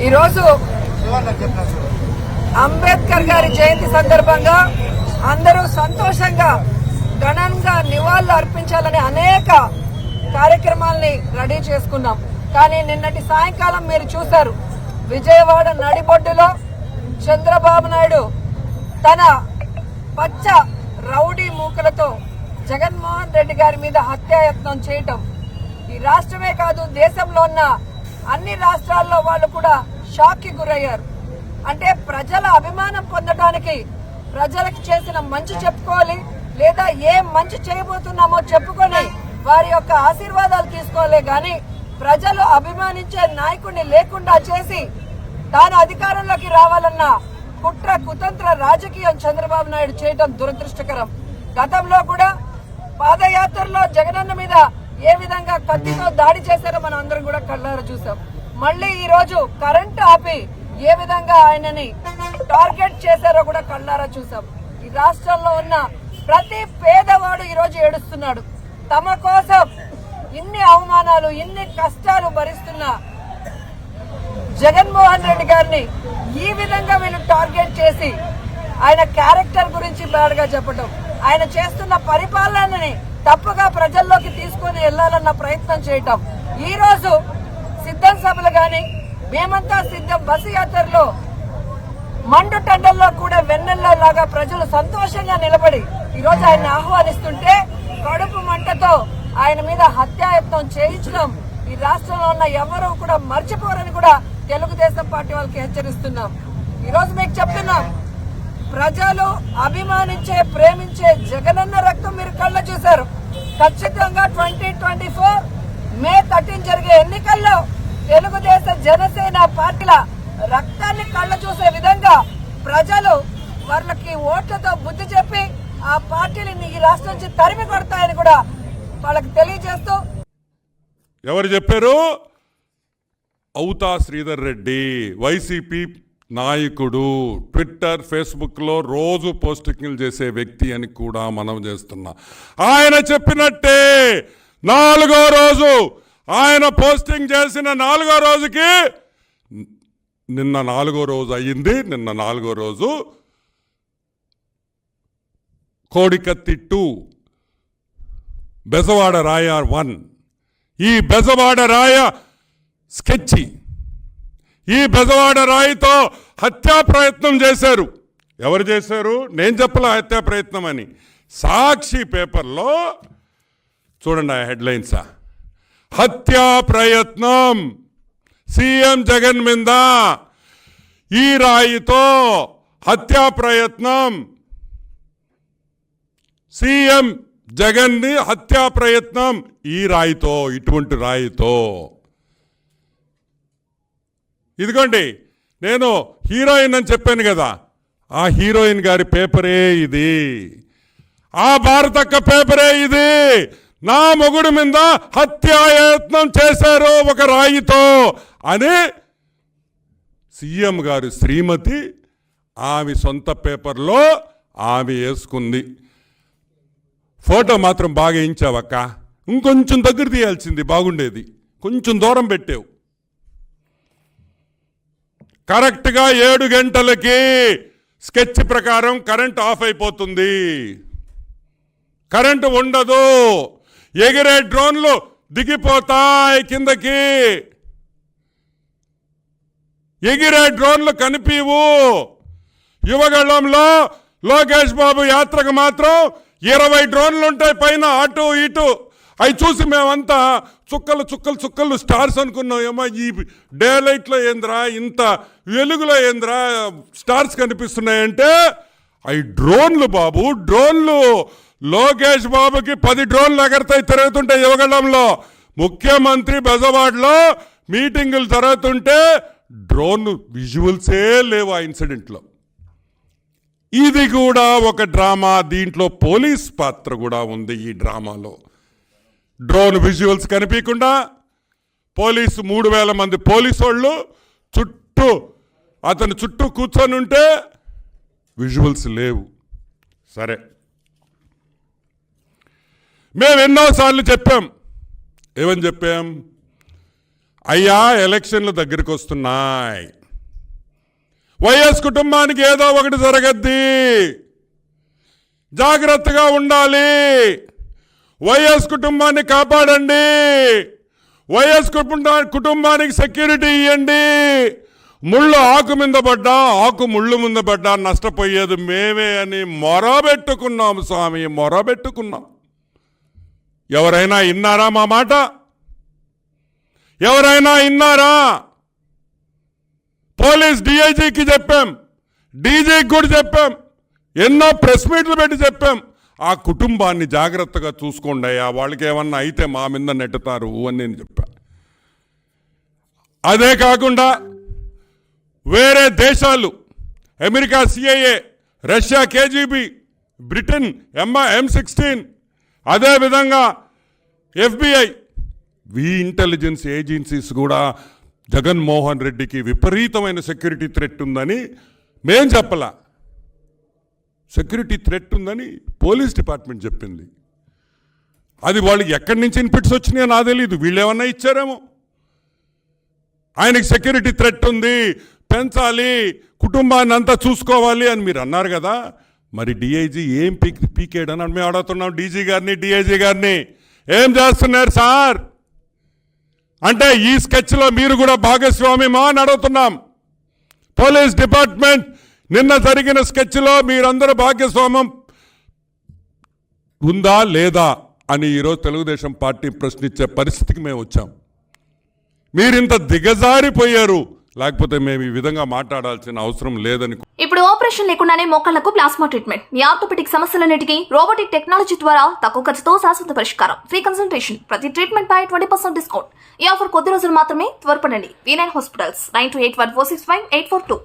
ఈరోజు అంబేద్కర్ గారి జయంతి సందర్భంగా అందరూ సంతోషంగా ఘనంగా నివాళులు అర్పించాలని అనేక కార్యక్రమాల్ని రెడీ చేసుకున్నాం. కానీ నిన్నటి సాయంకాలం మీరు చూశారు, విజయవాడ నడిబొడ్డులో చంద్రబాబు నాయుడు తన పచ్చ రౌడీ మూకలతో జగన్మోహన్ రెడ్డి గారి మీద హత్యాయత్నం చేయటం. ఈ రాష్ట్రమే కాదు, దేశంలో ఉన్న అన్ని రాష్ట్రాల్లో వాళ్ళు కూడా షాక్ కి గురయ్యారు. అంటే ప్రజల అభిమానం పొందడానికి ప్రజలకు చేసిన మంచి చెప్పుకోవాలి, లేదా ఏం మంచి చేయబోతున్నామో చెప్పుకొని వారి యొక్క ఆశీర్వాదాలు తీసుకోవాలి. గాని ప్రజలు అభిమానించే నాయకుడిని లేకుండా చేసి తాను అధికారంలోకి రావాలన్న కుట్ర కుతంత్ర రాజకీయం చంద్రబాబు నాయుడు చేయడం దురదృష్టకరం. గతంలో కూడా పాదయాత్రలో జగనన్న మీద ఏ విధంగా కత్తితో దాడి చేశారో మనం అందరం కూడా కళ్ళారా చూసాం. మళ్ళీ ఈ రోజు కరెంటు ఆపి ఏ విధంగా ఆయనని టార్గెట్ చేశారో కూడా కళ్ళారా చూసాం. ఈ రాష్ట్రంలో ఉన్న ప్రతి పేదవాడు ఈ రోజు ఏడుస్తున్నాడు. తమ కోసం ఇన్ని అవమానాలు, ఇన్ని కష్టాలు భరిస్తున్న జగన్మోహన్ రెడ్డి గారిని ఈ విధంగా వీళ్ళు టార్గెట్ చేసి ఆయన క్యారెక్టర్ గురించి బ్యాడ్ గా చెప్పడం, ఆయన చేస్తున్న పరిపాలనని తప్పుగా ప్రజల్లోకి తీసుకుని వెళ్లాలన్న ప్రయత్నం చేయటం. ఈ రోజు సిద్ధం సభలు గాని మేమంతా సిద్ధం బస్సు యాత్రలో మండు టండల్లో కూడా వెన్నెల్లో లాగా ప్రజలు సంతోషంగా నిలబడి ఈ రోజు ఆయన ఆహ్వానిస్తుంటే కడుపు మంటతో ఆయన మీద హత్యాయత్నం చేయించడం ఈ రాష్ట్రంలో ఉన్న ఎవరూ కూడా మర్చిపోరని కూడా తెలుగుదేశం పార్టీ వాళ్ళకి హెచ్చరిస్తున్నాం. ఈ రోజు మీకు చెప్తున్నాం, ప్రజలు అభిమానించే ప్రేమించే జగనన్న రక్తం మీరు కళ్ళ చూశారు. ఖచ్చితంగా 2024 మే 13 జరిగే ఎన్నికల్లో తెలుగుదేశం జనసేన పార్టీల రక్తాన్ని కళ్ళ చూసే విధంగా ప్రజలు వాళ్ళకి ఓట్లతో బుద్ధి చెప్పి ఆ పార్టీని ఈ రాష్ట్రం నుంచి తరిమి కొడతాయని కూడా వాళ్ళకి తెలియజేస్తూ. ఎవరు చెప్పారు? అవుతా శ్రీధర్ రెడ్డి, వైసీపీ నాయకుడు, ట్విట్టర్ ఫేస్బుక్లో రోజు పోస్టింగ్లు చేసే వ్యక్తి అని కూడా మనం చేస్తున్నాం. ఆయన చెప్పినట్టే 4వ రోజు ఆయన పోస్టింగ్ చేసిన 4వ రోజుకి నిన్న 4వ రోజు అయ్యింది. నిన్న 4వ రోజు కోడికత్తి 2 బెజవాడ రాయ 1, ఈ బెజవాడ రాయ స్కెచ్చి, ఈ బెజవాడ రాయితో హత్యా ప్రయత్నం చేశారు. ఎవరు చేశారు? నేను చెప్పలే హత్యా ప్రయత్నం అని. సాక్షి పేపర్లో చూడండి ఆ హెడ్లైన్స్. హత్యా ప్రయత్నం, సీఎం జగన్ మీద ఈ రాయితో హత్యా ప్రయత్నం, సీఎం జగన్ ని హత్యా ప్రయత్నం ఈ రాయితో, ఇటువంటి రాయితో. ఇదిగోండి, నేను హీరోయిన్ అని చెప్పాను కదా, ఆ హీరోయిన్ గారి పేపరే ఇది, ఆ భారతక్క పేపరే ఇది. నా మొగుడు మీద హత్యాయత్నం చేశారు ఒక రాయితో అని సీఎం గారు శ్రీమతి ఆమె సొంత పేపర్లో ఆమె వేసుకుంది. ఫోటో మాత్రం బాగా వేయించావక్క, ఇంకొంచెం దగ్గర తీయాల్సింది బాగుండేది, కొంచెం దూరం పెట్టావు. కరెక్ట్గా 7 గంటలకి స్కెచ్ ప్రకారం కరెంట్ ఆఫ్ అయిపోతుంది, కరెంటు ఉండదు, ఎగిరే డ్రోన్లు దిగిపోతాయి కిందకి, ఎగిరే డ్రోన్లు కనిపివు. యువగళంలో లోకేష్ బాబు యాత్రకు మాత్రం 20 డ్రోన్లు ఉంటాయి పైన, అటు ఇటు. అవి చూసి మేమంతా చుక్కలు చుక్కలు చుక్కలు స్టార్స్ అనుకున్నాం. ఏమో ఈ డే లైట్లో ఏంద్రా, ఇంత వెలుగులో ఏంద్రా స్టార్స్ కనిపిస్తున్నాయంటే అవి డ్రోన్లు బాబు, డ్రోన్లు. లోకేష్ బాబుకి 10 డ్రోన్లు ఎగరతాయి, తిరుగుతుంటాయి యువగళంలో. ముఖ్యమంత్రి బెజవాడలో మీటింగులు జరుగుతుంటే డ్రోన్ విజువల్సే లేవు ఆ ఇన్సిడెంట్లో. ఇది కూడా ఒక డ్రామా, దీంట్లో పోలీస్ పాత్ర కూడా ఉంది ఈ డ్రామాలో. డ్రోన్ విజువల్స్ కనిపించకుండా పోలీసు 3000 మంది పోలీసు వాళ్ళు చుట్టూ అతను చుట్టూ కూర్చొని ఉంటే విజువల్స్ లేవు. సరే, మేము ఎన్నోసార్లు చెప్పాం. ఏమని చెప్పాం? అయ్యా ఎలక్షన్లు దగ్గరికి వస్తున్నాయి, వైఎస్ కుటుంబానికి ఏదో ఒకటి జరగద్ది, జాగ్రత్తగా ఉండాలి, వైఎస్ కుటుంబాన్ని కాపాడండి, వైఎస్ కుటుంబానికి సెక్యూరిటీ ఇవ్వండి. ముళ్ళు ఆకు మీద పడ్డా, ఆకు ముళ్ళు మీద పడ్డా నష్టపోయేది మేమే అని మొరబెట్టుకున్నాం స్వామి, మొరబెట్టుకున్నాం. ఎవరైనా విన్నారా మా మాట? ఎవరైనా విన్నారా? పోలీస్ డిఐజీకి చెప్పాం, డీజీకి కూడా చెప్పాం, ఎన్నో ప్రెస్ మీట్లు పెట్టి చెప్పాం, ఆ కుటుంబాన్ని జాగ్రత్తగా చూసుకోండి అయ్యా, వాళ్ళకి ఏమన్నా అయితే మా మీద నెట్టుతారు అని నేను చెప్పాను. అదే కాకుండా వేరే దేశాలు, America CIA, Russia KGB, Britain M16, అదేవిధంగా FBI, ఇంటెలిజెన్స్ ఏజెన్సీస్ కూడా జగన్మోహన్ రెడ్డికి విపరీతమైన సెక్యూరిటీ థ్రెట్ ఉందని మేం చెప్పలా, సెక్యూరిటీ థ్రెట్ ఉందని పోలీస్ డిపార్ట్మెంట్ చెప్పింది. అది వాళ్ళకి ఎక్కడి నుంచి ఇన్పుట్స్ వచ్చినాయో నాకు తెలియదు, వీళ్ళు ఏమన్నా ఇచ్చారేమో. ఆయనకి సెక్యూరిటీ థ్రెట్ ఉంది, పెంచాలి, కుటుంబాన్ని అంతా చూసుకోవాలి అని మీరు అన్నారు కదా. మరి డిఐజీ ఏం పీకేడని మేము అడుగుతున్నాం డీజీ గారిని, డిఐజీ గారిని, ఏం చేస్తున్నారు సార్ అంటే ఈ స్కెచ్లో మీరు కూడా భాగస్వామ్యమా అని అడుగుతున్నాం. పోలీస్ డిపార్ట్మెంట్ నిన్న జరిగిన స్కెచ్లో మీరందరూ భాగస్వామ్యం ఉందా లేదా అని ఈరోజు తెలుగుదేశం పార్టీ ప్రశ్నించే పరిస్థితికి మేము వచ్చాం. మీరింత దిగజారిపోయారు, లేకపోతే మేము ఈ విధంగా మాట్లాడాల్సిన అవసరం లేదని. ఇప్పుడు ఆపరేషన్ లేకుండానే మోకాళ్లకు ప్లాస్మా ట్రీట్మెంట్, మీ ఆర్థోపెడిక్ సమస్యలన్నిటికీ రోబోటిక్ టెక్నాలజీ ద్వారా తక్కువ ఖర్చుతో శాశ్వత పరిష్కారం, ఫ్రీ కన్సల్టేషన్, ప్రతి ట్రీట్మెంట్ పై 20% డిస్కౌంట్. ఈ ఆఫర్ కొద్ది రోజులు మాత్రమే, త్వరపడండి. V9 hospitals 9281465842.